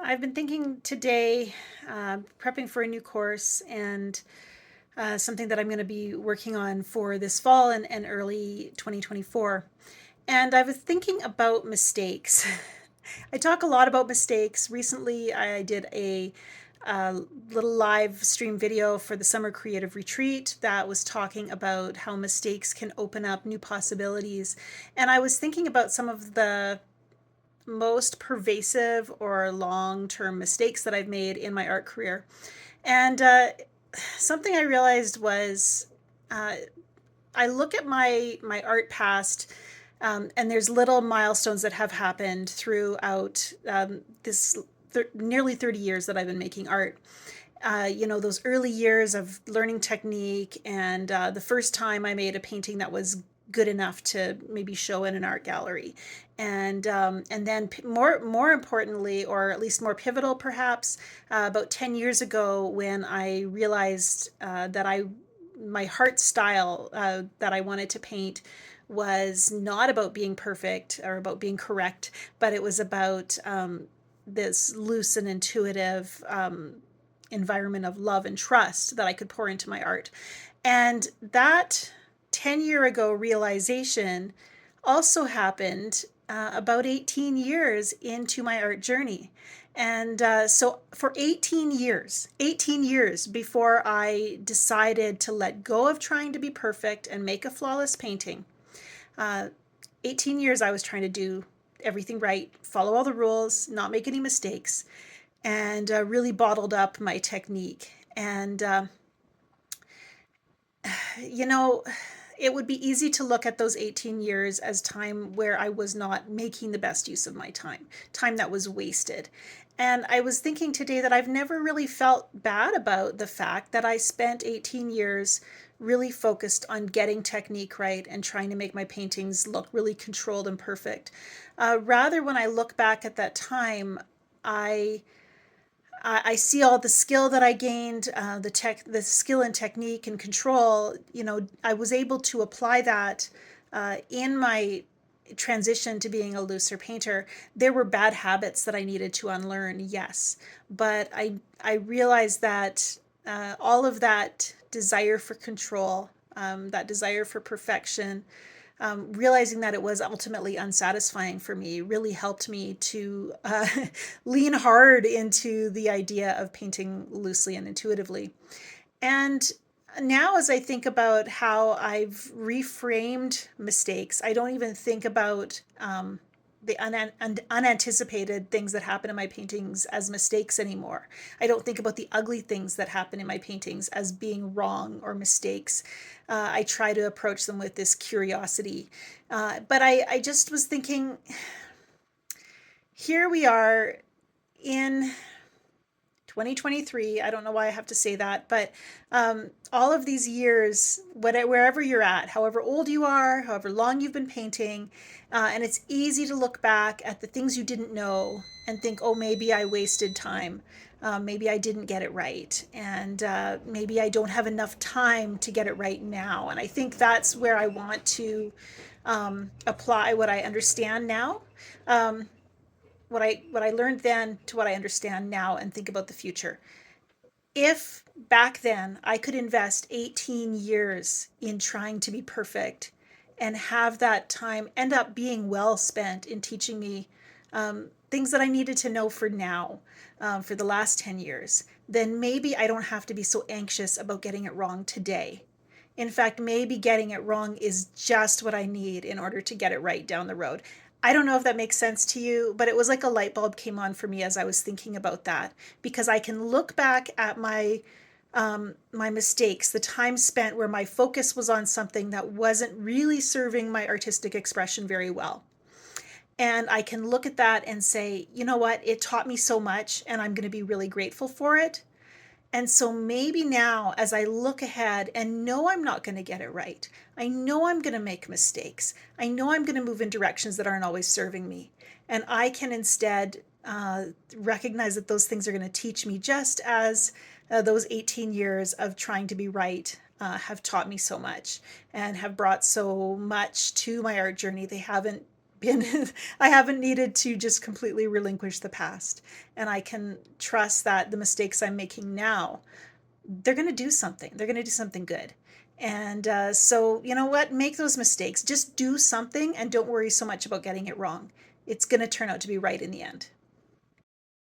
I've been thinking today, prepping for a new course and something that I'm going to be working on for this fall and early 2024. And I was thinking about mistakes. I talk a lot about mistakes. Recently, I did a little live stream video for the Summer Creative Retreat that was talking about how mistakes can open up new possibilities. And I was thinking about some of the most pervasive or long term mistakes that I've made in my art career. And something I realized was uh, I look at my art past, and there's little milestones that have happened throughout this nearly 30 years that I've been making art. Those early years of learning technique, and the first time I made a painting that was good enough to maybe show in an art gallery, and then more importantly, or at least more pivotal perhaps, about 10 years ago when I realized that I my heart style that I wanted to paint was not about being perfect or about being correct, but it was about this loose and intuitive environment of love and trust that I could pour into my art. And that 10-year ago realization also happened about 18 years into my art journey. And so for 18 years before I decided to let go of trying to be perfect and make a flawless painting, uh, 18 years I was trying to do everything right, follow all the rules, not make any mistakes, and really bottled up my technique. And, you know, it would be easy to look at those 18 years as time where I was not making the best use of my time that was wasted. And I was thinking today that I've never really felt bad about the fact that I spent 18 years really focused on getting technique right and trying to make my paintings look really controlled and perfect. Rather, when I look back at that time, I I see all the skill that I gained, the skill and technique and control. I was able to apply that in my transition to being a looser painter. There were bad habits that I needed to unlearn, yes, but I realized that all of that desire for control, that desire for perfection, realizing that it was ultimately unsatisfying for me really helped me to lean hard into the idea of painting loosely and intuitively. And now, as I think about how I've reframed mistakes, I don't even think about the unanticipated things that happen in my paintings as mistakes anymore. I don't think about the ugly things that happen in my paintings as being wrong or mistakes. I try to approach them with this curiosity. But I just was thinking, here we are in 2023. I don't know why I have to say that, but all of these years, wherever you're at, however old you are, however long you've been painting, and it's easy to look back at the things you didn't know and think, oh, maybe I wasted time. Maybe I didn't get it right. And maybe I don't have enough time to get it right now. And I think that's where I want to apply what I understand now. Um, what I learned then to what I understand now and think about the future. If back then I could invest 18 years in trying to be perfect and have that time end up being well spent in teaching me things that I needed to know for now, for the last 10 years, then maybe I don't have to be so anxious about getting it wrong today. In fact, maybe getting it wrong is just what I need in order to get it right down the road. I don't know if that makes sense to you, but it was like a light bulb came on for me as I was thinking about that, because I can look back at my mistakes, the time spent where my focus was on something that wasn't really serving my artistic expression very well. And I can look at that and say, you know what, it taught me so much and I'm going to be really grateful for it. And so maybe now, as I look ahead and know I'm not going to get it right, I know I'm going to make mistakes, I know I'm going to move in directions that aren't always serving me. And I can instead recognize that those things are going to teach me, just as those 18 years of trying to be right have taught me so much and have brought so much to my art journey. They haven't been, I haven't needed to just completely relinquish the past. And I can trust that the mistakes I'm making now, they're going to do something. They're going to do something good. And so, you know what? Make those mistakes. Just do something and don't worry so much about getting it wrong. It's going to turn out to be right in the end.